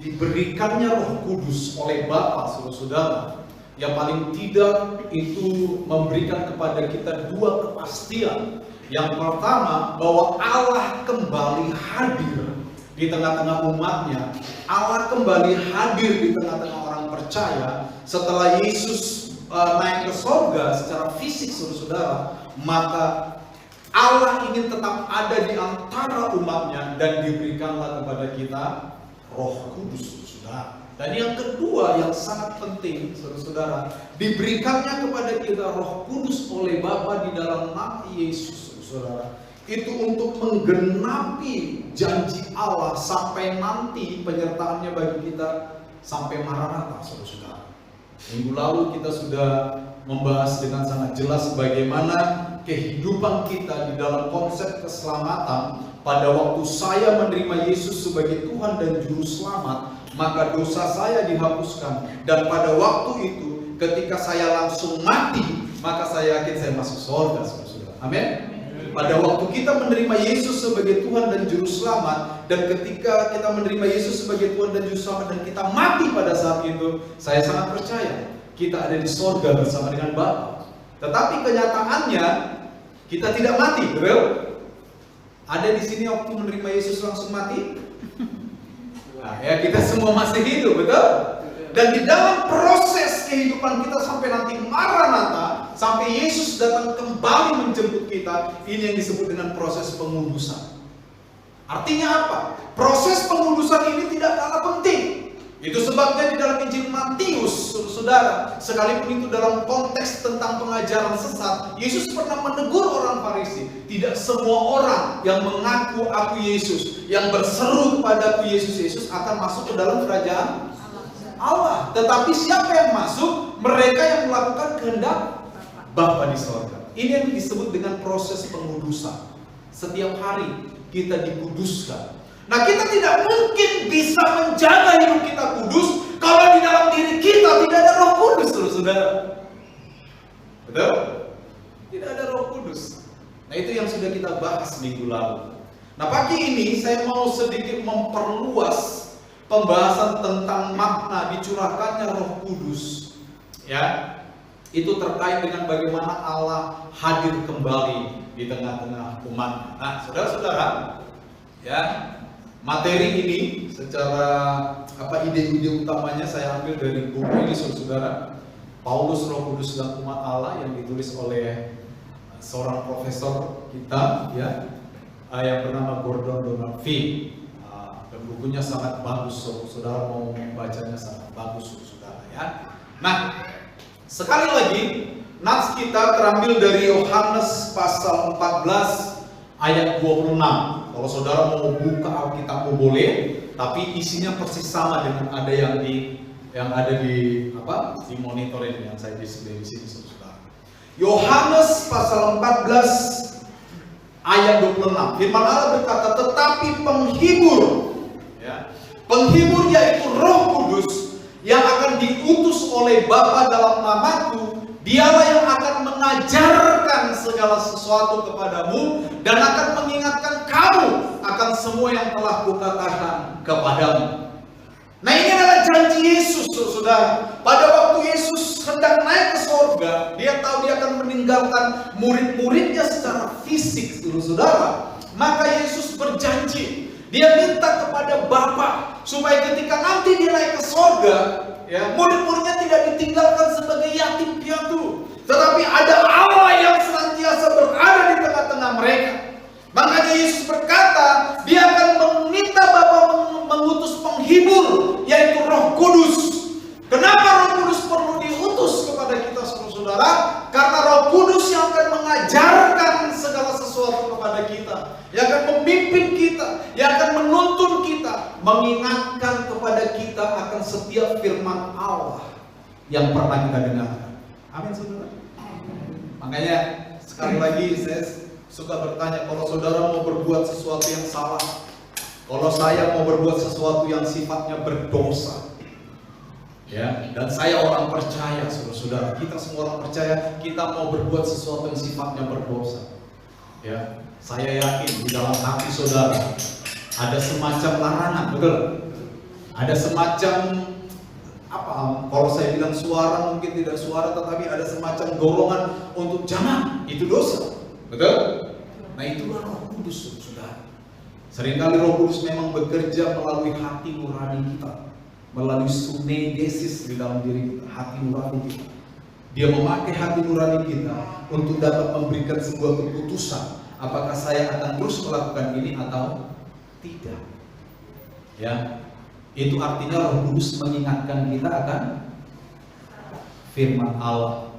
diberikannya Roh Kudus oleh Bapa, saudara-saudara, yang paling tidak itu memberikan kepada kita dua kepastian. Yang pertama, bahwa Allah kembali hadir di tengah-tengah umatnya. Allah kembali hadir di tengah-tengah orang percaya setelah Yesus naik ke sorga secara fisik, saudara-saudara. Maka Allah ingin tetap ada di antara umatnya, dan diberikanlah kepada kita Roh Kudus, saudara. Dan yang kedua yang sangat penting, saudara-saudara, diberikannya kepada kita Roh Kudus oleh Bapa di dalam nama Yesus, saudara. Itu untuk menggenapi janji Allah sampai nanti penyertaannya bagi kita sampai Maranatha, saudara-saudara. Minggu lalu kita sudah membahas dengan sangat jelas bagaimana kehidupan kita di dalam konsep keselamatan. Pada waktu saya menerima Yesus sebagai Tuhan dan Juru Selamat, maka dosa saya dihapuskan. Dan pada waktu itu, ketika saya langsung mati, maka saya yakin saya masuk surga, saudara-saudara. Amin. Pada waktu kita menerima Yesus sebagai Tuhan dan Juru Selamat, dan ketika kita menerima Yesus sebagai Tuhan dan Juru Selamat, dan kita mati pada saat itu, saya sangat percaya kita ada di surga bersama dengan Bapa. Tetapi kenyataannya kita tidak mati, betul? Ada di sini waktu menerima Yesus langsung mati? Nah, ya, kita semua masih hidup, betul? Dan di dalam proses kehidupan kita sampai nanti Maranatha, sampai Yesus datang kembali menjemput kita, ini yang disebut dengan proses pengudusan. Artinya apa? Proses pengudusan ini tidak kalah penting. Itu sebabnya di dalam Injil Matius, saudara, sekalipun itu dalam konteks tentang pengajaran sesat, Yesus pernah menegur orang Farisi. Tidak semua orang yang mengaku aku Yesus, yang berseru kepada aku Yesus akan masuk ke dalam kerajaan Allah. Tetapi siapa yang masuk? Mereka yang melakukan kehendak Bapa di sorga. Ini yang disebut dengan proses pengudusan. Setiap hari kita dikuduskan. Nah, kita tidak mungkin bisa menjaga hidup kita kudus kalau di dalam diri kita tidak ada Roh Kudus, saudara. Betul? Tidak ada Roh Kudus. Nah, itu yang sudah kita bahas minggu lalu. Nah, pagi ini saya mau sedikit memperluas pembahasan tentang makna dicurahkannya Roh Kudus. Ya, itu terkait dengan bagaimana Allah hadir kembali di tengah-tengah umat. Nah, saudara-saudara, ya, materi ini secara ide-ide utamanya saya ambil dari buku ini, saudara, Paulus, Roh Kudus dan Umat Allah, yang ditulis oleh seorang profesor kita, ya, yang bernama Gordon Donald V. Dan bukunya sangat bagus, saudara mau membacanya sangat bagus, saudara, ya. Nah, sekali lagi nats kita terambil dari Yohanes pasal 14 ayat 26. Kalau saudara mau buka Alkitabmu boleh, tapi isinya persis sama dengan ada yang ada di monitor ini yang saya display di sini, saudara. Yohanes pasal 14 ayat 26. Firman Allah berkata, tetapi penghibur, ya, penghibur yaitu Roh Kudus yang akan diutus oleh Bapa dalam namaku, dialah yang akan mengajarkan segala sesuatu kepadamu dan akan mengingatkan kamu akan semua yang telah kukatakan kepadamu. Nah, ini adalah janji Yesus, saudara. Pada waktu Yesus hendak naik ke surga, dia tahu dia akan meninggalkan murid-muridnya secara fisik, saudara. Maka Yesus berjanji, dia minta kepada Bapa supaya ketika nanti dia naik ke surga, ya, murid-muridnya tidak ditinggalkan sebagai yatim piatu, tetapi ada Allah yang senantiasa berada di tengah-tengah mereka. Makanya Yesus berkata, dia akan meminta Bapa mengutus penghibur, yaitu Roh Kudus. Kenapa Roh Kudus perlu diutus kepada kita, saudara? Karena Roh Kudus yang akan mengajarkan segala sesuatu kepada kita, yang akan memimpin kita, yang akan menuntun kita, mengingatkan kepada kita akan setiap firman Allah yang pernah kita dengarkan. Amin, saudara. Makanya sekali lagi saya suka bertanya, kalau saudara mau berbuat sesuatu yang salah, kalau saya mau berbuat sesuatu yang sifatnya berdosa, ya, dan saya orang percaya, saudara, kita semua orang percaya, kita mau berbuat sesuatu yang sifatnya berdosa, ya, saya yakin di dalam hati saudara ada semacam larangan, betul? Ada semacam kalau saya bilang suara mungkin tidak suara, tetapi ada semacam dorongan untuk jangan, itu dosa. Betul? Nah itulah Roh Kudus, saudara. Seringkali Roh Kudus memang bekerja melalui hati nurani kita, melalui sunegesis di dalam diri kita, hati nurani kita. Dia memakai hati nurani kita untuk dapat memberikan sebuah keputusan, apakah saya akan terus melakukan ini atau tidak. Ya, itu artinya Roh Kudus mengingatkan kita akan firman Allah.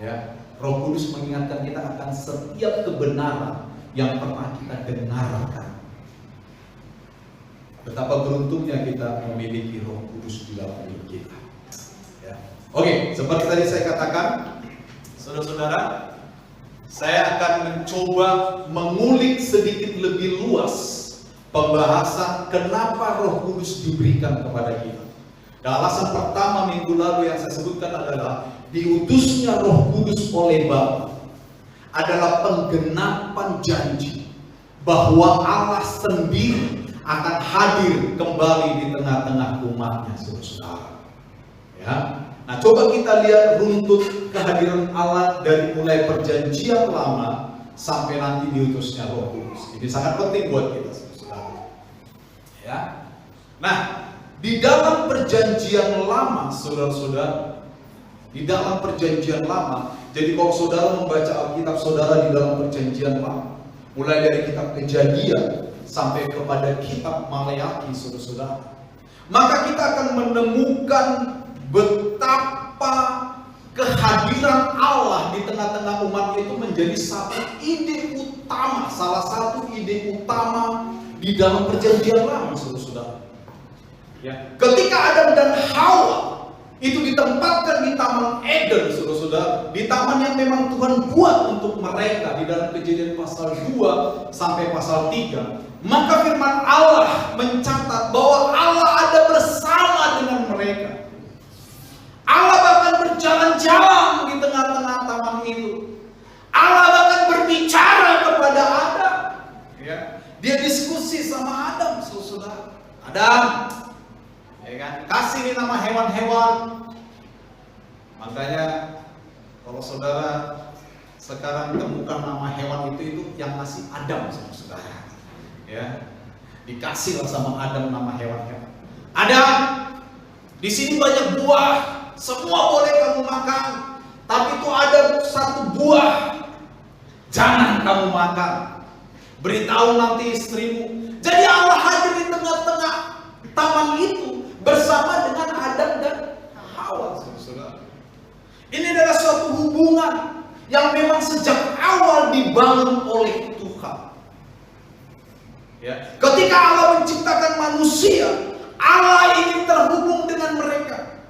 Ya, Roh Kudus mengingatkan kita akan setiap kebenaran yang pernah kita dengarkan. Betapa beruntungnya kita memiliki Roh Kudus di dalam diri kita. Ya. Oke, seperti tadi saya katakan, saudara-saudara, saya akan mencoba mengulik sedikit lebih luas pembahasan kenapa Roh Kudus diberikan kepada kita. Dan alasan pertama minggu lalu yang saya sebutkan adalah diutusnya Roh Kudus oleh Bapa adalah penggenapan janji bahwa Allah sendiri akan hadir kembali di tengah-tengah umatnya, saudara. Ya. Nah, coba kita lihat runtut kehadiran Allah dari mulai perjanjian lama sampai nanti diutusnya Roh Kudus. Ini sangat penting buat kita, saudara. Ya. Nah, di dalam perjanjian lama, saudara-saudara, di dalam perjanjian lama, jadi kalau saudara membaca Alkitab saudara di dalam perjanjian lama, mulai dari kitab Kejadian sampai kepada kitab Maleakhi, saudara-saudara, maka kita akan menemukan betapa kehadiran Allah di tengah-tengah umat itu menjadi satu ide utama, salah satu ide utama di dalam perjanjian lama, saudara-saudara. Ya. Ketika Adam dan Hawa itu ditempatkan di Taman Eden, saudara-saudara, di taman yang memang Tuhan buat untuk mereka di dalam Kejadian pasal 2 sampai pasal 3, maka firman Allah mencatat bahwa Allah ada bersama dengan mereka. Allah bahkan berjalan-jalan di tengah-tengah taman itu. Allah bahkan berbicara kepada Adam. Ya. Dia diskusi sama Adam, saudara. Adam, ya kan? Kasih nih nama hewan-hewan. Makanya kalau saudara sekarang temukan nama hewan itu yang ngasih Adam, saudara. Ya, dikasih lah sama Adam nama hewan-hewan. Adam, di sini banyak buah, semua boleh kamu makan, tapi itu ada satu buah jangan kamu makan. Beritahu nanti istrimu. Jadi Allah hadir di tengah-tengah taman itu bersama dengan Adam dan Hawa, saudara. Ini adalah suatu hubungan yang memang sejak awal dibangun oleh Tuhan. Ya. Ketika Allah menciptakan manusia, Allah ingin terhubung dengan mereka.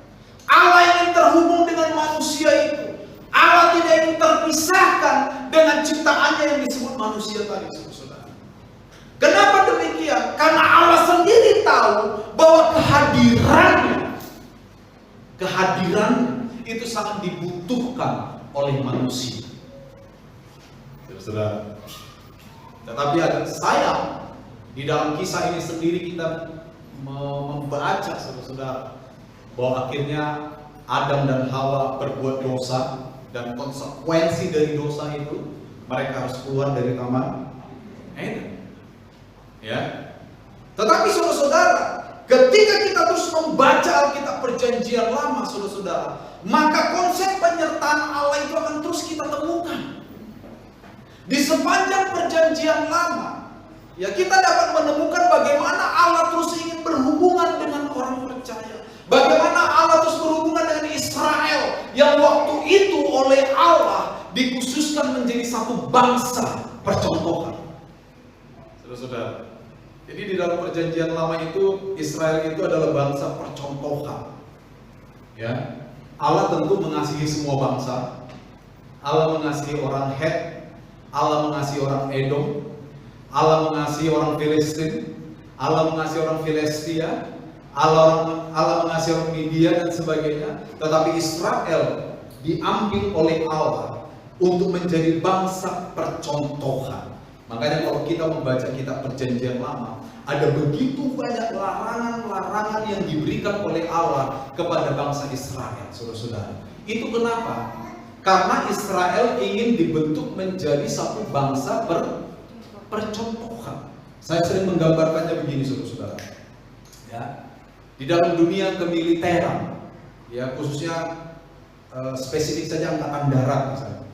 Allah ingin terhubung dengan manusia itu. Allah tidak ingin terpisahkan dengan ciptaannya yang disebut manusia tadi, saudara. Kenapa demikian? Karena Allah sendiri tahu bahwa kehadirannya itu sangat dibutuhkan oleh manusia, saudara. Tetapi agak sayang, di dalam kisah ini sendiri kita membaca, saudara-saudara, bahwa akhirnya Adam dan Hawa berbuat dosa, dan konsekuensi dari dosa itu mereka harus keluar dari Taman Eden. Ya. Tetapi saudara-saudara, ketika kita terus membaca Alkitab Perjanjian Lama, saudara-saudara, maka konsep penyertaan Allah itu akan terus kita temukan di sepanjang Perjanjian Lama. Ya, kita dapat menemukan bagaimana Allah terus ingin berhubungan dengan orang percaya. Bagaimana Allah terus berhubungan dengan Israel yang waktu itu oleh Allah dikhususkan menjadi satu bangsa percontohan. Saudara-saudara, jadi di dalam Perjanjian Lama itu Israel itu adalah bangsa percontohan. Ya, Allah tentu mengasihi semua bangsa. Allah mengasihi orang Het, Allah mengasihi orang Edom, Allah mengasihi orang Filistin, Allah mengasihi orang Filistia, Allah mengasihi orang Media dan sebagainya. Tetapi Israel diambil oleh Allah untuk menjadi bangsa percontohan, Makanya kalau kita membaca kitab Perjanjian Lama, ada begitu banyak larangan-larangan yang diberikan oleh Allah kepada bangsa Israel, saudara-saudara. Itu kenapa? Karena Israel ingin dibentuk menjadi satu bangsa percontohan. Saya sering menggambarkannya begini, saudara-saudara. Ya, di dalam dunia kemiliteran, ya khususnya spesifik saja angkatan darat misalnya,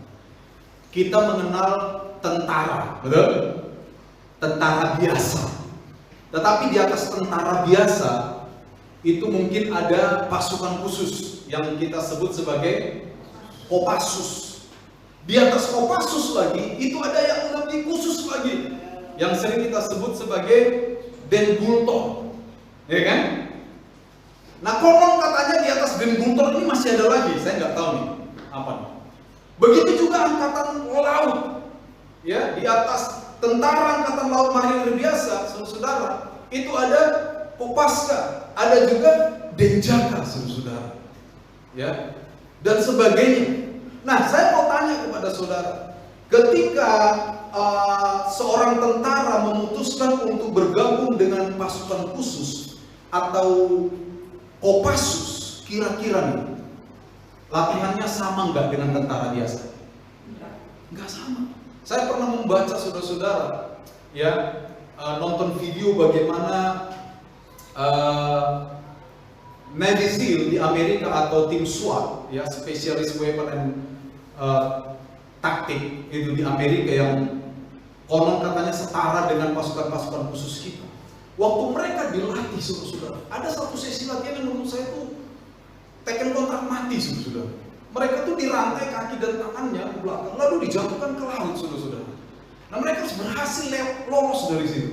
kita mengenal tentara, betul? Tentara biasa. Tetapi di atas tentara biasa itu mungkin ada pasukan khusus yang kita sebut sebagai Kopassus. Di atas Kopassus lagi itu ada yang lebih khusus lagi, yang sering kita sebut sebagai Dengkultor, ya kan? Nah, konon katanya di atas Dengkultor ini masih ada lagi, saya nggak tahu nih apa nih. Begitu juga angkatan laut, ya, di atas tentara angkatan laut marinir biasa, saudara, itu ada Kopaska, ada juga Denjaka, saudara, ya, dan sebagainya. Nah, saya mau tanya kepada saudara, ketika seorang tentara memutuskan untuk bergabung dengan pasukan khusus atau Kopassus, kira-kira nih, latihannya sama nggak dengan tentara biasa? Nggak sama. Saya pernah membaca, saudara-saudara, ya, nonton video bagaimana Navy SEAL di Amerika atau tim SWAT, ya, Specialist Weapon and Tactic itu di Amerika, yang konon katanya setara dengan pasukan-pasukan khusus kita. Waktu mereka dilatih, saudara, ada satu sesi latihan yang menurut saya itu teken kontrak mati, saudara. Mereka tuh dirantai kaki dan tangannya ke belakang, lalu dijatuhkan ke laut, saudara. Nah, mereka harus berhasil lolos dari situ.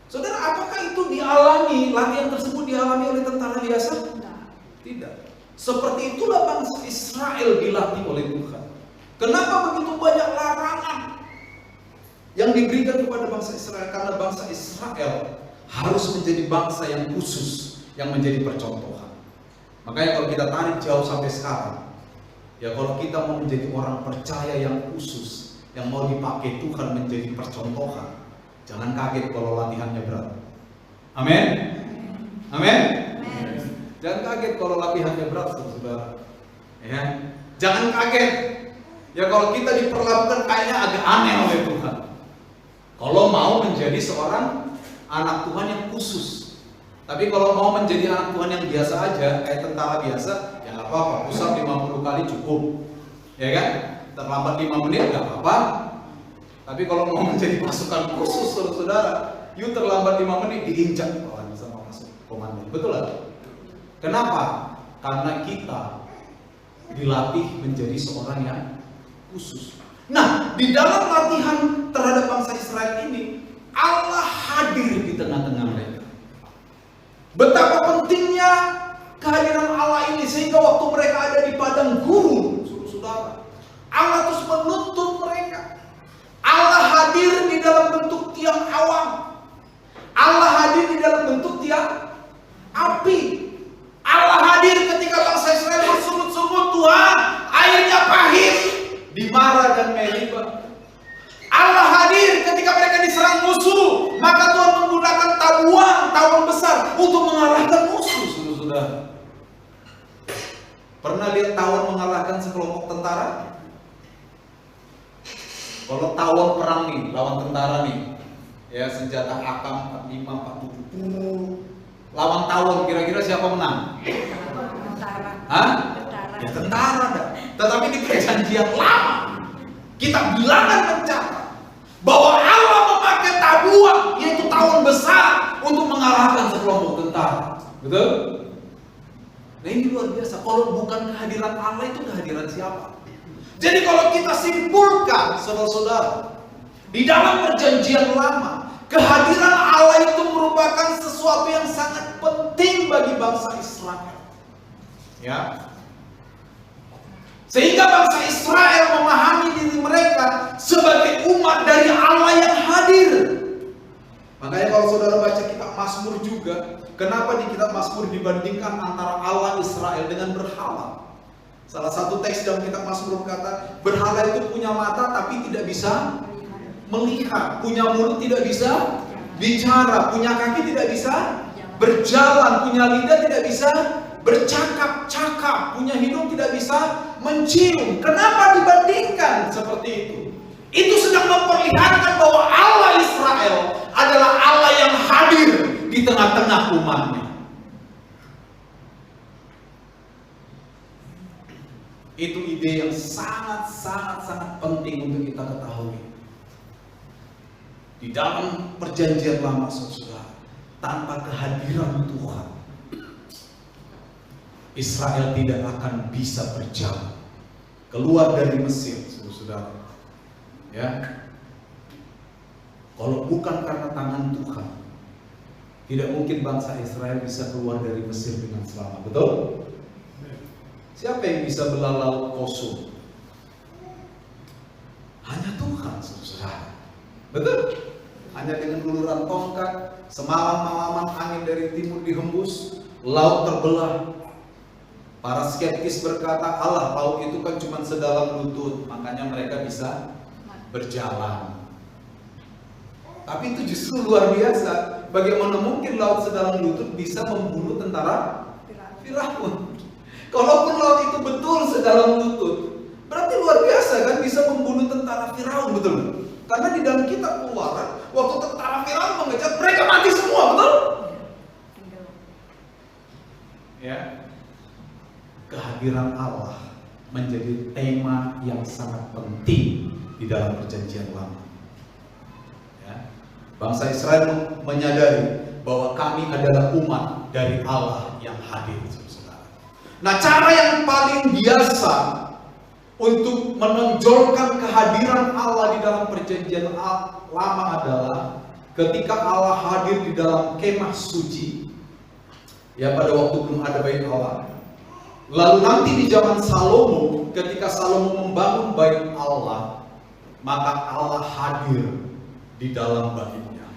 Saudara, apakah itu dialami, latihan tersebut dialami oleh tentara biasa? Tidak. Seperti itulah bangsa Israel dilatih oleh Tuhan. Kenapa begitu banyak larangan yang diberikan kepada bangsa Israel? Karena bangsa Israel harus menjadi bangsa yang khusus, yang menjadi percontohan. Makanya kalau kita tarik jauh sampai sekarang, ya, kalau kita mau menjadi orang percaya yang khusus, yang mau dipakai Tuhan menjadi percontohan, jangan kaget kalau latihannya berat. Amin. Amin. Jangan kaget kalau latihannya berat, saudara. Ya, jangan kaget. Ya, kalau kita diperlakukan kayaknya agak aneh oleh Tuhan. Kalau mau menjadi seorang anak Tuhan yang khusus. Tapi kalau mau menjadi anak Tuhan yang biasa aja, kayak tentara biasa, ya nggak apa-apa. Pusat 50 kali cukup, ya kan? Terlambat 5 menit nggak apa-apa. Tapi kalau mau menjadi pasukan khusus, saudara, you terlambat 5 menit diinjak sama pasukan komandan. Betul lah. Kenapa? Karena kita dilatih menjadi seorang yang khusus. Nah, di dalam latihan terhadap bangsa Israel ini, Allah hadir di tengah-tengah mereka. Betapa pentingnya kehadiran Allah ini, sehingga waktu mereka ada di padang gurun, saudara, Allah terus menuntun mereka. Allah hadir di dalam bentuk tiang awan. Allah hadir di dalam bentuk tiang api. Allah hadir ketika bangsa Israel bersungut-sungut, Tuhan, airnya pahit di Mara dan Meriba. Allah hadir ketika mereka diserang musuh, maka Tuhan menggunakan tawon besar untuk mengalahkan musuh, saudara. Pernah lihat tawon mengalahkan sekelompok tentara? Kalau tawon perang nih, lawan tentara nih, ya, senjata AK-45, 47, lawan tawon, kira-kira siapa menang? Tentara. Hah? Ya, tentara dah. Tetapi di Perjanjian Lama, kita bilangan mencatat bahwa Allah memakai tabuan, yaitu tawon besar, untuk mengalahkan sekelompok tentara. Betul? Nah, ini luar biasa. Kalau bukan kehadiran Allah, itu kehadiran siapa? Jadi kalau kita simpulkan, saudara-saudara, di dalam Perjanjian Lama, kehadiran Allah itu merupakan sesuatu yang sangat penting bagi bangsa Israel. Ya. Sehingga bangsa Israel memahami diri mereka sebagai umat dari Allah yang hadir. Makanya kalau saudara baca kitab Mazmur juga, kenapa di kitab Mazmur dibandingkan antara Allah Israel dengan berhala? Salah satu teks dalam kitab Mazmur berkata, berhala itu punya mata tapi tidak bisa melihat, punya mulut tidak bisa bicara, punya kaki tidak bisa berjalan, punya lidah tidak bisa bercakap-cakap, punya hidung tidak bisa mencium. Kenapa dibandingkan seperti itu? Itu sedang memperlihatkan bahwa Allah Israel adalah Allah yang hadir di tengah-tengah umatnya. Itu ide yang sangat penting untuk kita ketahui. Di dalam perjanjian lama, saudara, tanpa kehadiran Tuhan, Israel tidak akan bisa berjalan keluar dari Mesir, saudara. Ya, kalau bukan karena tangan Tuhan, tidak mungkin bangsa Israel bisa keluar dari Mesir dengan selamat. Betul? Siapa yang bisa belah laut kosong? Hanya Tuhan, saudara. Betul? Hanya dengan uluran tongkat, semalam-malaman angin dari timur dihembus, laut terbelah. Para skeptis berkata, Allah, laut itu kan cuma sedalam lutut, makanya mereka bisa berjalan. Tapi itu justru luar biasa. Bagaimana mungkin laut sedalam lutut bisa membunuh tentara Firaun? Kalaupun laut itu betul sedalam lutut, berarti luar biasa kan, bisa membunuh tentara Firaun, betul? Karena di dalam kitab Keluaran, waktu tentara Firaun mengejar, mereka mati semua, betul? Ya, kehadiran Allah menjadi tema yang sangat penting di dalam perjanjian lama. Ya. Bangsa Israel menyadari bahwa kami adalah umat dari Allah yang hadir. Nah, cara yang paling biasa untuk menonjolkan kehadiran Allah di dalam perjanjian lama adalah ketika Allah hadir di dalam kemah suci, ya, pada waktu belum ada bait Allah. Lalu nanti di zaman Salomo, ketika Salomo membangun bait Allah, maka Allah hadir di dalam baitnya.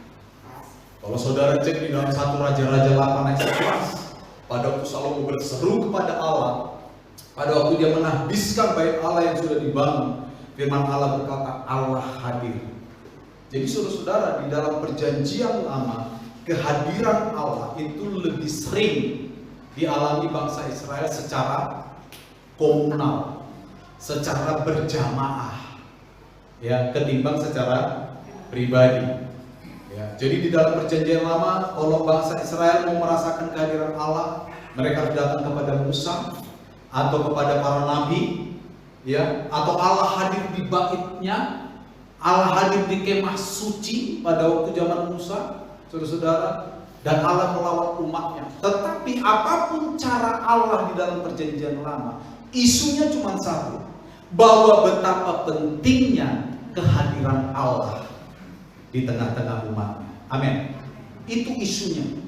Kalau saudara cek di dalam 1 Raja-Raja 8 ayat 11, pada waktu Salomo berseru kepada Allah, pada waktu dia menahbiskan bait Allah yang sudah dibangun, firman Allah berkata, Allah hadir. Jadi saudara-saudara, di dalam perjanjian lama, kehadiran Allah itu lebih sering dialami bangsa Israel secara komunal, secara berjamaah, ya, ketimbang secara pribadi. Ya, jadi di dalam perjanjian lama, kalau bangsa Israel mau merasakan kehadiran Allah, mereka harus datang kepada Musa atau kepada para nabi, ya, atau Allah hadir di baitnya, Allah hadir di kemah suci pada waktu zaman Musa, saudara-saudara, dan Allah melawat umatnya. Tetapi apapun cara Allah di dalam perjanjian lama, isunya cuma satu, bahwa betapa pentingnya kehadiran Allah di tengah-tengah umatnya. Amin. Itu isunya.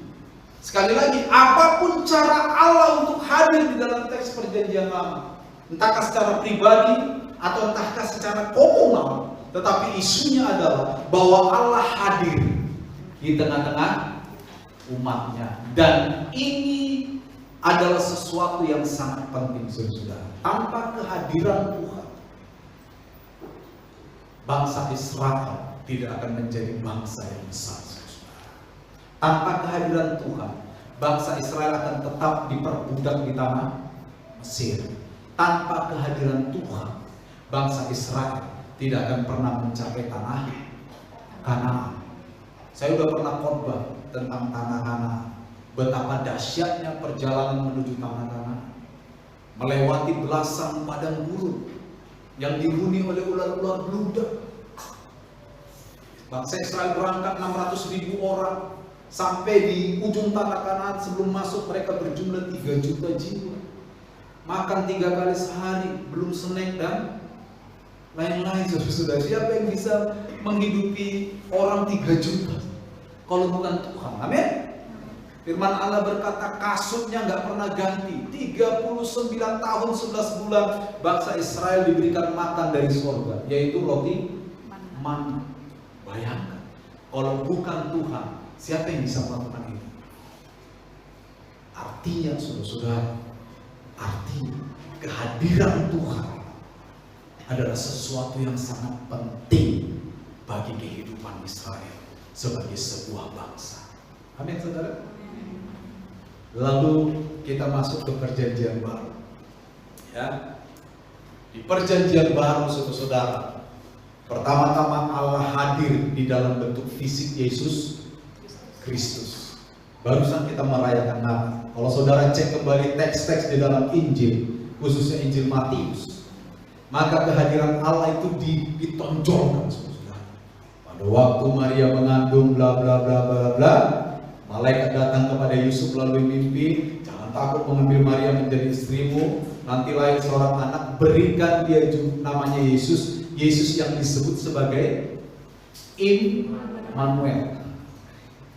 Sekali lagi, apapun cara Allah untuk hadir di dalam teks perjanjian lama, entahkah secara pribadi atau entahkah secara komunal, tetapi isunya adalah bahwa Allah hadir di tengah-tengah umatnya. Dan ini adalah sesuatu yang sangat penting, saudara. Tanpa kehadiran Tuhan, bangsa Israel tidak akan menjadi bangsa yang besar, saudara. Tanpa kehadiran Tuhan, bangsa Israel akan tetap diperbudak di tanah Mesir. Tanpa kehadiran Tuhan, bangsa Israel tidak akan pernah mencapai tanah Kanaan. Saya sudah pernah khotbah tentang tanah Kanaan, betapa dahsyatnya perjalanan menuju tanah Kanaan, melewati belasan padang gurun yang dihuni oleh ular-ular beludak. Bangsa Israel berangkat 600.000 orang, sampai di ujung tanah Kanaan. Sebelum masuk mereka berjumlah 3 juta jiwa, makan 3 kali sehari, belum snack dan lain-lain. Sudah siapa yang bisa menghidupi orang 3 juta kalau bukan Tuhan? Amin. Firman Allah berkata, kasutnya nggak pernah ganti. 39 tahun 11 bulan bangsa Israel diberikan makan dari surga, yaitu roti mana. Bayangkan, kalau bukan Tuhan, siapa yang bisa melakukan ini? Artinya, saudara-saudara, artinya kehadiran Tuhan adalah sesuatu yang sangat penting bagi kehidupan Israel sebagai sebuah bangsa. Amin, saudara. Lalu kita masuk ke perjanjian baru. Ya. Di perjanjian baru, saudara, pertama-tama Allah hadir di dalam bentuk fisik Yesus Kristus. Barusan kita merayakan Natal. Kalau saudara cek kembali teks-teks di dalam Injil, khususnya Injil Matius, maka kehadiran Allah itu ditonjolkan, saudara. Pada waktu Maria mengandung bla bla bla bla bla, malaikat datang kepada Yusuf melalui mimpi, jangan takut mengambil Maria menjadi istrimu, nanti lahir seorang anak, berikan dia namanya Yesus, Yesus yang disebut sebagai Immanuel.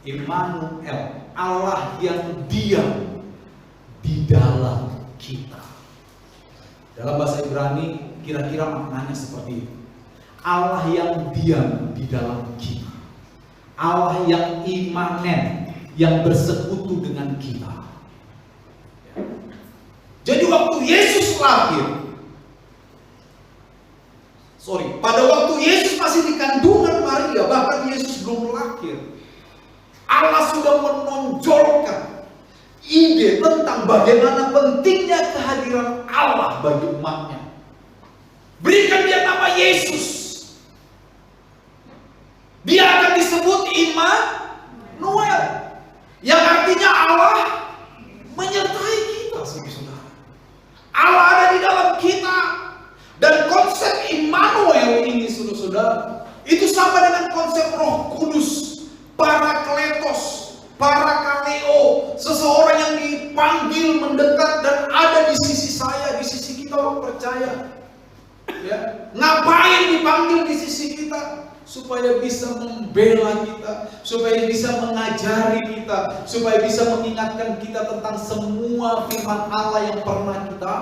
Immanuel, Allah yang diam di dalam kita. Dalam bahasa Ibrani kira-kira maknanya seperti itu. Allah yang diam di dalam kita. Allah yang imanen, yang bersekutu dengan kita. Jadi waktu Yesus lahir, pada waktu Yesus masih di kandungan Maria, bahkan Yesus belum lahir, Allah sudah menonjolkan ide tentang bagaimana pentingnya kehadiran Allah bagi umatnya. Berikan dia nama Yesus. Dia akan disebut Immanuel, yang artinya Allah menyertai kita, saudara. Allah ada di dalam kita. Dan konsep Immanuel ini, saudara, itu sama dengan konsep Roh Kudus, Parakletos, Parakaleo, seseorang yang dipanggil mendekat dan ada di sisi saya, di sisi kita orang percaya. Ya, ngapain dipanggil di sisi kita? Supaya bisa membela kita, supaya bisa mengajari kita, supaya bisa mengingatkan kita tentang semua firman Allah yang pernah kita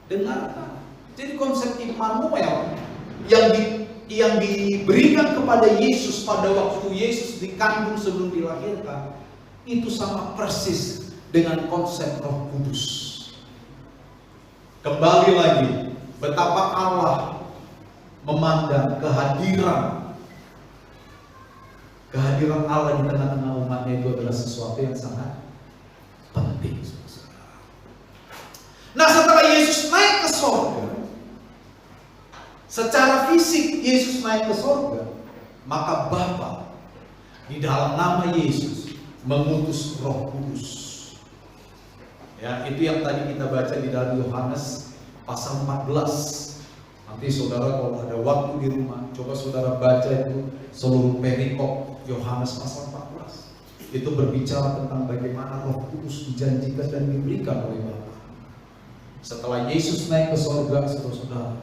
dengarkan. Jadi konsep Immanuel yang diberikan kepada Yesus pada waktu Yesus dikandung sebelum dilahirkan, itu sama persis dengan konsep Roh Kudus. Kembali lagi, betapa Allah memandang kehadiran Allah di tengah-tengah umatnya itu adalah sesuatu yang sangat penting. Nah, setelah Yesus naik ke surga, secara fisik Yesus naik ke surga, maka Bapa di dalam nama Yesus mengutus Roh Kudus. Ya, itu yang tadi kita baca di dalam Yohanes pasal 14. Nanti saudara kalau ada waktu di rumah, coba saudara baca itu seluruh perikop Yohanes pasal 14. Itu berbicara tentang bagaimana Roh Kudus dijanjikan dan diberikan oleh Bapa. Setelah Yesus naik ke surga, saudara,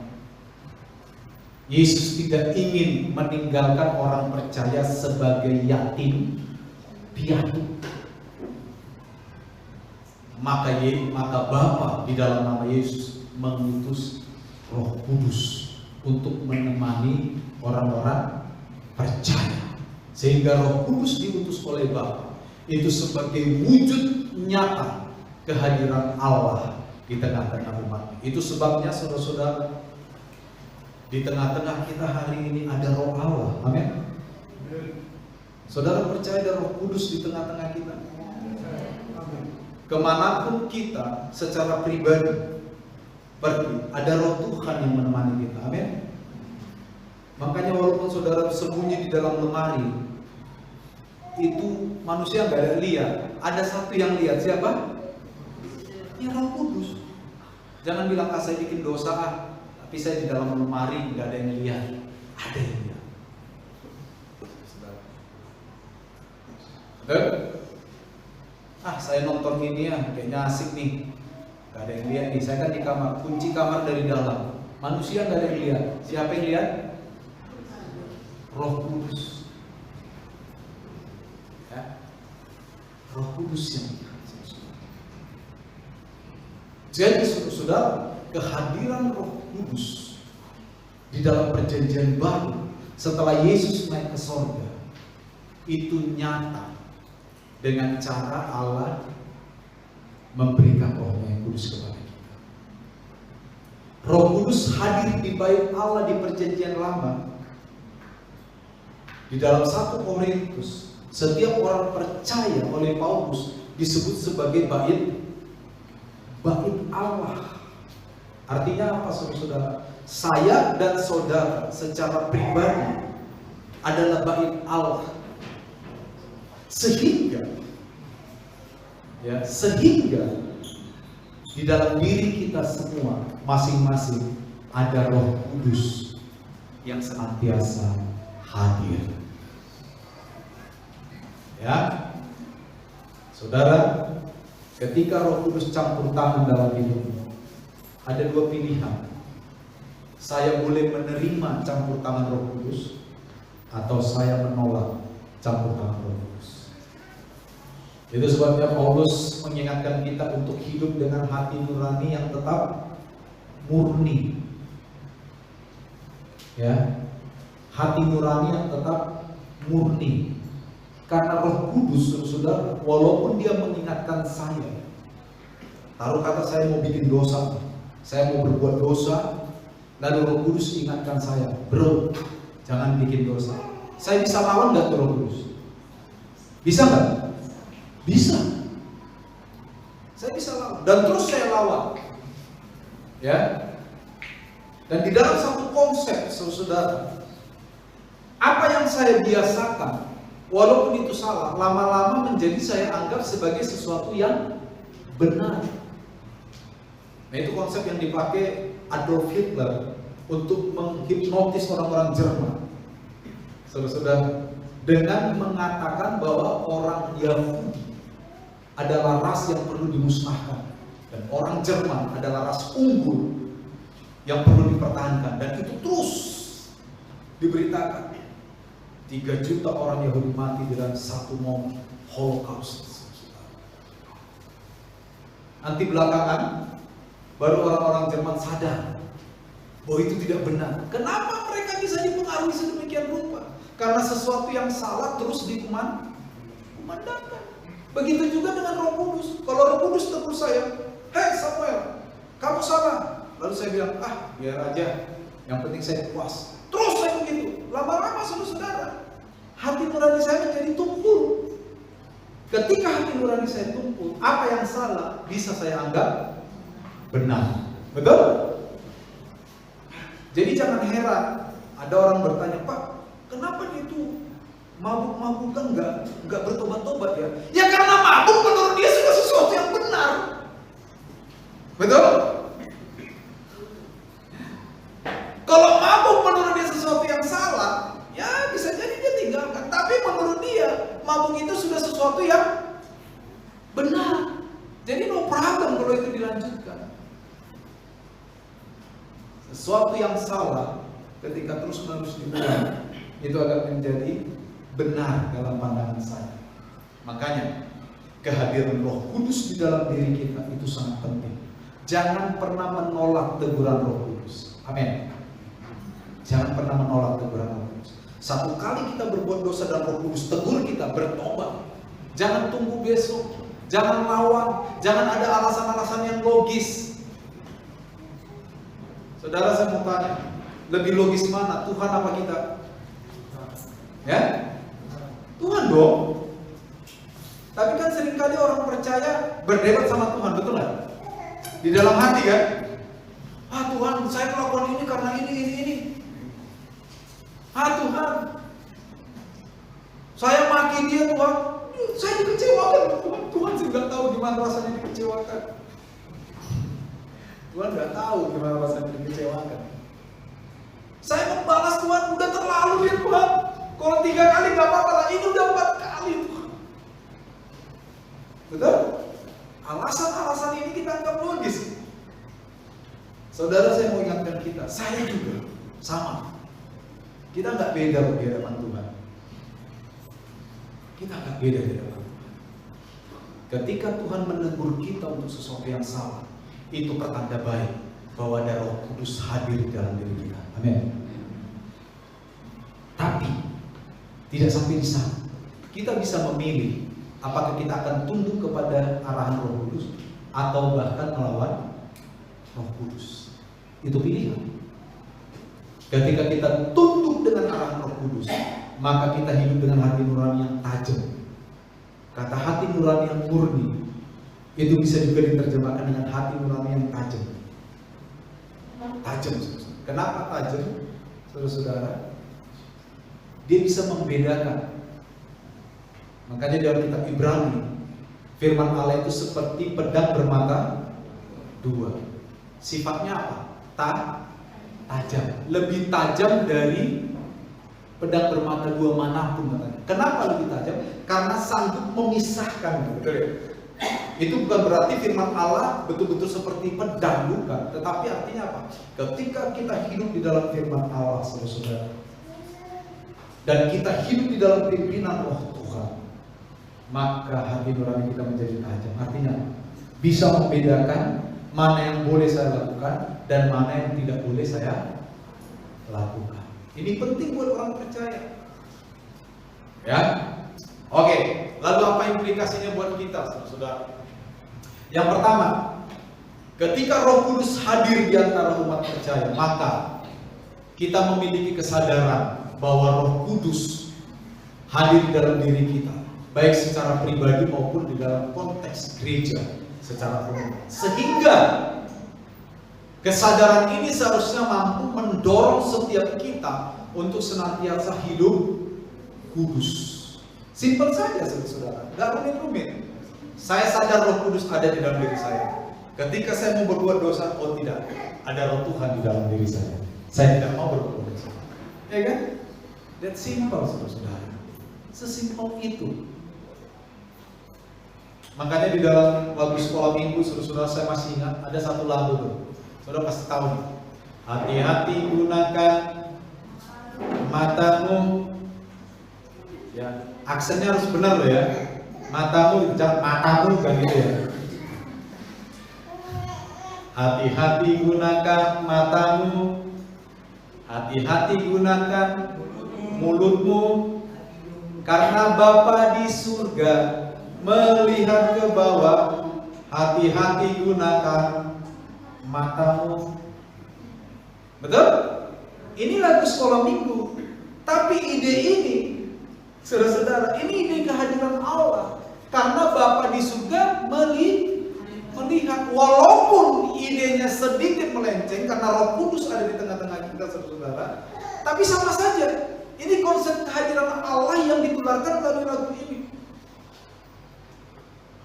Yesus tidak ingin meninggalkan orang percaya sebagai yatim piatu. Maka Bapa di dalam nama Yesus mengutus Roh Kudus untuk menemani orang-orang percaya. Sehingga Roh Kudus diutus oleh Bapa itu sebagai wujud nyata kehadiran Allah di tengah-tengah umat. Itu sebabnya saudara-saudara, di tengah-tengah kita hari ini ada Roh Allah. Amin. Saudara percaya ada Roh Kudus di tengah-tengah kita? Kemanapun kita secara pribadi pergi, ada Roh Tuhan yang menemani kita. Amin. Makanya walaupun saudara sembunyi di dalam lemari, itu manusia nggak ada lihat. Ada satu yang lihat, siapa? Ya, Roh Kudus. Jangan bilang saya bikin dosa, tapi saya di dalam lemari nggak ada yang lihat. Ada yang lihat. Saya nonton ini ya, kayaknya asik nih. Gak ada yang lihat nih. Saya kan di kamar, kunci kamar dari dalam. Manusia gak ada yang lihat. Siapa yang lihat? Roh Kudus. Ya. Roh Kudus yang lihat. Jadi saudara, kehadiran Roh Kudus di dalam perjanjian baru setelah Yesus naik ke surga itu nyata dengan cara Allah memberikan Roh yang kudus kepada kita. Roh Kudus hadir di bait Allah di perjanjian lama Di dalam 1 Korintus, setiap orang percaya oleh Paulus disebut sebagai bait Allah. Artinya apa, saudara? Saya dan saudara secara pribadi adalah bait Allah. Sehingga di dalam diri kita semua masing-masing ada Roh Kudus yang senantiasa hadir. Ya, saudara, ketika Roh Kudus campur tangan dalam hidupmu, ada 2 pilihan. Saya boleh menerima campur tangan Roh Kudus, atau saya menolak campur tangan Roh Kudus. Itu sebabnya Paulus mengingatkan kita untuk hidup dengan hati nurani yang tetap murni. Ya, hati nurani yang tetap murni. Karena Roh Kudus, saudara, walaupun dia mengingatkan saya, taruh kata saya mau bikin dosa, saya mau berbuat dosa, lalu Roh Kudus ingatkan saya, bro, jangan bikin dosa. Saya bisa lawan nggak tuh Roh Kudus? Bisa nggak? Bisa. Saya bisa lawan, dan terus saya lawan. Ya. Dan di dalam satu konsep, saudara, apa yang saya biasakan, walaupun itu salah, lama-lama menjadi saya anggap sebagai sesuatu yang benar. Nah, itu konsep yang dipakai Adolf Hitler untuk menghipnotis orang-orang Jerman. Saudara, dengan mengatakan bahwa orang Yahudi adalah ras yang perlu dimusnahkan dan orang Jerman adalah ras unggul yang perlu dipertahankan, dan itu terus diberitakan. 3 juta orang Yahudi mati di dalam satu momen Holocaust. Nanti belakangan baru orang-orang Jerman sadar bahwa itu tidak benar. Kenapa mereka bisa dipengaruhi sedemikian rupa? Karena sesuatu yang salah terus dikumandangkan. Begitu juga dengan Roh Kudus. Kalau Roh Kudus tegur saya, "Hei Samuel, kamu salah." Lalu saya bilang, biar aja, yang penting saya puas. Terus saya begitu. Lama-lama saudara, hati nurani saya menjadi tumpul. Ketika hati nurani saya tumpul, apa yang salah bisa saya anggap benar. Betul? Jadi jangan heran ada orang bertanya, "Pak, kenapa dia itu mabuk-mabukan nggak bertobat-tobat ya?" Ya karena mabuk menurut dia sudah sesuatu yang benar. Betul? Kalau mabuk menurut dia sesuatu yang salah, ya bisa jadi dia tinggalkan. Tapi menurut dia, mabuk itu sudah sesuatu yang benar. Jadi no problem kalau itu dilanjutkan. Sesuatu yang salah ketika terus-menerus diulang, itu akan menjadi benar dalam pandangan saya. Makanya kehadiran Roh Kudus di dalam diri kita itu sangat penting. Jangan pernah menolak teguran Roh Kudus. Amin. Jangan pernah menolak teguran Roh Kudus. Satu kali kita berbuat dosa dan Roh Kudus tegur kita, bertobat. Jangan tunggu besok. Jangan lawan. Jangan ada alasan-alasan yang logis. Saudara, saya mau tanya, lebih logis mana, Tuhan apa kita? Ya? Tuhan dong. Tapi kan seringkali orang percaya berdebat sama Tuhan, betul nggak? Di dalam hati kan? Tuhan, saya melakukan ini karena ini. Tuhan, saya maki dia Tuhan. Saya dikecewakan Tuhan. Tuhan sih nggak tahu gimana rasanya dikecewakan. Tuhan nggak tahu gimana rasanya dikecewakan. Saya membalas Tuhan, udah terlalu ya Tuhan. Kalau 3 kali nggak apa-apa lah, ini udah 4 kali Tuhan. Betul? Alasan-alasan ini kita anggap logis. Saudara, saya mau ingatkan kita, saya juga sama. Kita nggak beda di hadapan Tuhan. Kita nggak beda di hadapan Tuhan. Ketika Tuhan menegur kita untuk sesuatu yang salah, itu pertanda baik bahwa ada Roh Kudus hadir di dalam diri kita. Amin. Tapi tidak sampai di sana. Kita bisa memilih apakah kita akan tunduk kepada arahan Roh Kudus atau bahkan melawan Roh Kudus. Itu pilihan. Ketika kita tunduk dengan arahan Roh Kudus, maka kita hidup dengan hati nurani yang tajam. Kata hati nurani yang murni itu bisa juga diterjemahkan dengan hati nurani yang tajam. Tajam. Kenapa tajam? Saudara-saudara, dia bisa membedakan. Makanya dalam kitab Ibrani, firman Allah itu seperti pedang bermata dua. Sifatnya apa? Tajam. Lebih tajam dari pedang bermata dua manapun katanya. Kenapa lebih tajam? Karena sanggup memisahkan. Betul ya? Itu bukan berarti firman Allah betul-betul seperti pedang, bukan. Tetapi artinya apa? Ketika kita hidup di dalam firman Allah, saudara-saudara, dan kita hidup di dalam pimpinan Roh Tuhan, maka hati nurani kita menjadi tajam. Artinya bisa membedakan mana yang boleh saya lakukan dan mana yang tidak boleh saya lakukan. Ini penting buat orang percaya. Ya, oke. Lalu apa implikasinya buat kita, saudara? Yang pertama, ketika Roh Kudus hadir di antara umat percaya, maka kita memiliki kesadaran bahwa Roh Kudus hadir di dalam diri kita, baik secara pribadi maupun di dalam konteks gereja secara umum. Sehingga kesadaran ini seharusnya mampu mendorong setiap kita untuk senantiasa hidup kudus. Simpel saja, saudara, nggak rumit-rumit. Saya sadar Roh Kudus ada di dalam diri saya. Ketika saya mau berbuat dosa, oh tidak, ada Roh Tuhan di dalam diri saya. Saya tidak mau berbuat dosa. Ya kan? That simple, saudara. Sesimpel itu. Makanya di dalam lagu sekolah minggu, saudara, saya masih ingat ada satu lagu tuh. Saudara pasti tahu nih. Hati-hati gunakan matamu. Ya, aksennya harus benar loh ya. Matamu, jangan matamu kan gitu ya. Hati-hati gunakan matamu. Hati-hati gunakan mulutmu. Karena Bapa di surga melihat ke bawah. Hati-hati gunakan matamu. Betul? Ini lagu sekolah minggu. Tapi ide ini, saudara-saudara, ini ide kehadiran Allah. Karena Bapa di surga melihat, walaupun idenya sedikit melenceng karena Roh Kudus ada di tengah-tengah kita, saudara-saudara, tapi sama saja. Ini konsep kehadiran Allah yang ditularkan melalui lagu ini.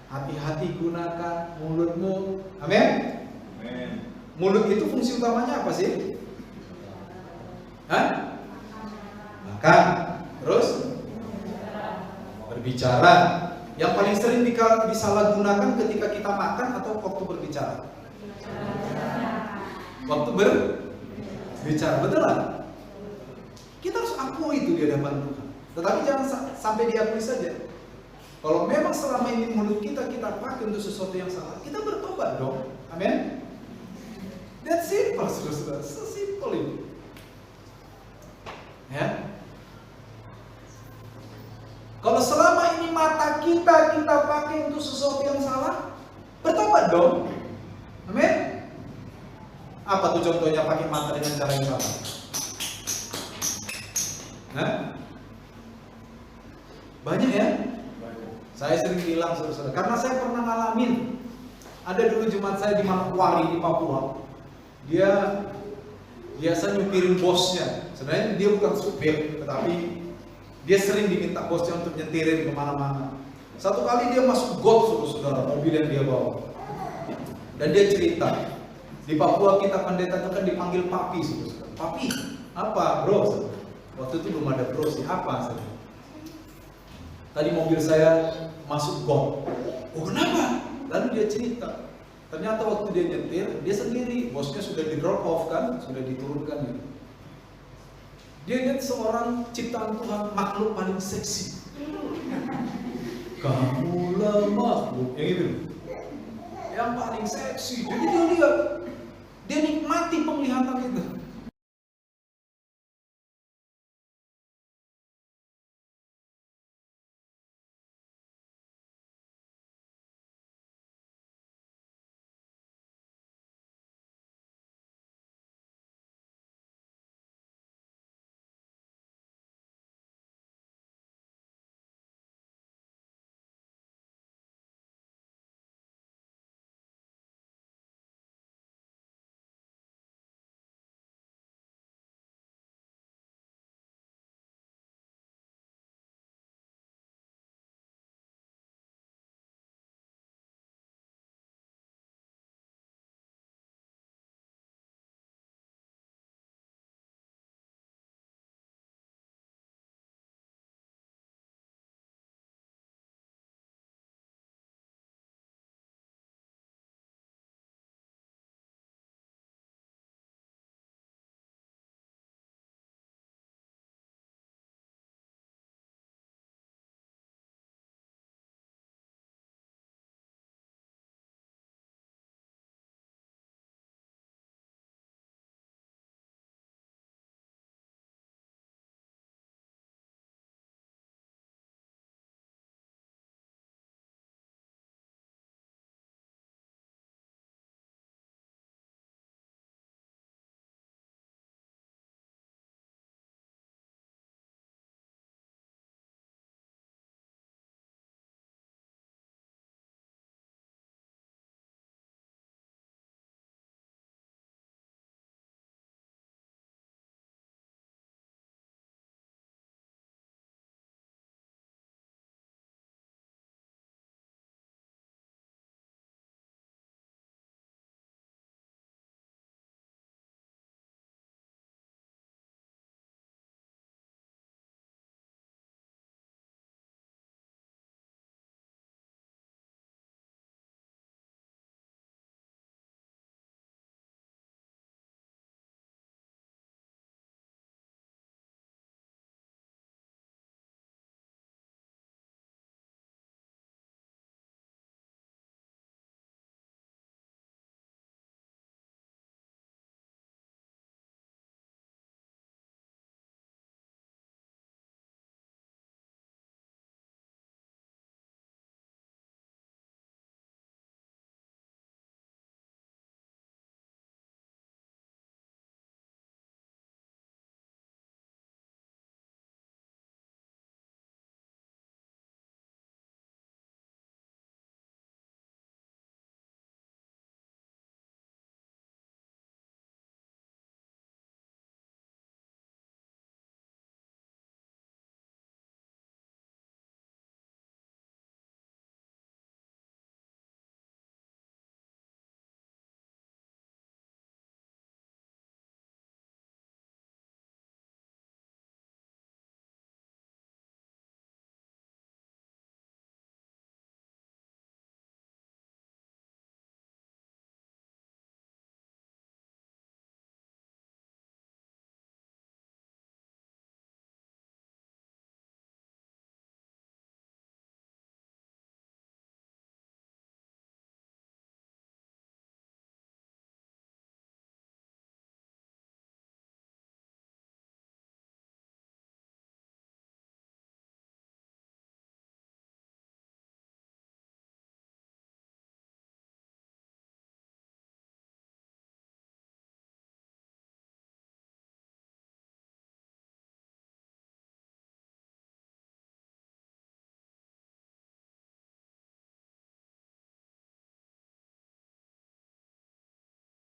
Hati-hati gunakan mulutmu. Amin. Mulut itu fungsi utamanya apa sih? Hah? Makan. Terus? Berbicara. Yang paling sering disalahgunakan ketika kita makan atau waktu berbicara? Waktu berbicara, betul lah. Kita harus akui itu di hadapan Tuhan. Tetapi jangan sampai diakui saja. Kalau memang selama ini mulut kita pakai untuk sesuatu yang salah, kita bertobat dong. Amin. That's simple, saudara. Sesimpel ini. Ya. Kalau selama ini mata kita pakai untuk sesuatu yang salah, bertobat dong. Amin. Apa tuh contohnya pakai mata dengan cara yang salah? Nah, banyak ya. Saya sering bilang, saudara, karena saya pernah ngalamin. Ada dulu jemaat saya di Manokwari di Papua. Dia biasa nyupirin bosnya. Sebenarnya dia bukan supir, tetapi dia sering diminta bosnya untuk nyetirin kemana-mana. Satu kali dia masuk got, saudara, mobil yang dia bawa. Dan dia cerita, di Papua kita pendeta itu kan dipanggil papi, saudara. Papi, apa bro? Waktu itu belum ada bro sih, apa saudara? Tadi mobil saya masuk got. Oh kenapa? Lalu dia cerita. Ternyata waktu dia nyetir, dia sendiri, bosnya sudah di drop off kan, sudah diturunkan gitu. Dia lihat seorang ciptaan Tuhan, makhluk paling seksi. Kamu lemah, yang itu, yang paling seksi. Jadi dia lihat, dia nikmati penglihatan itu.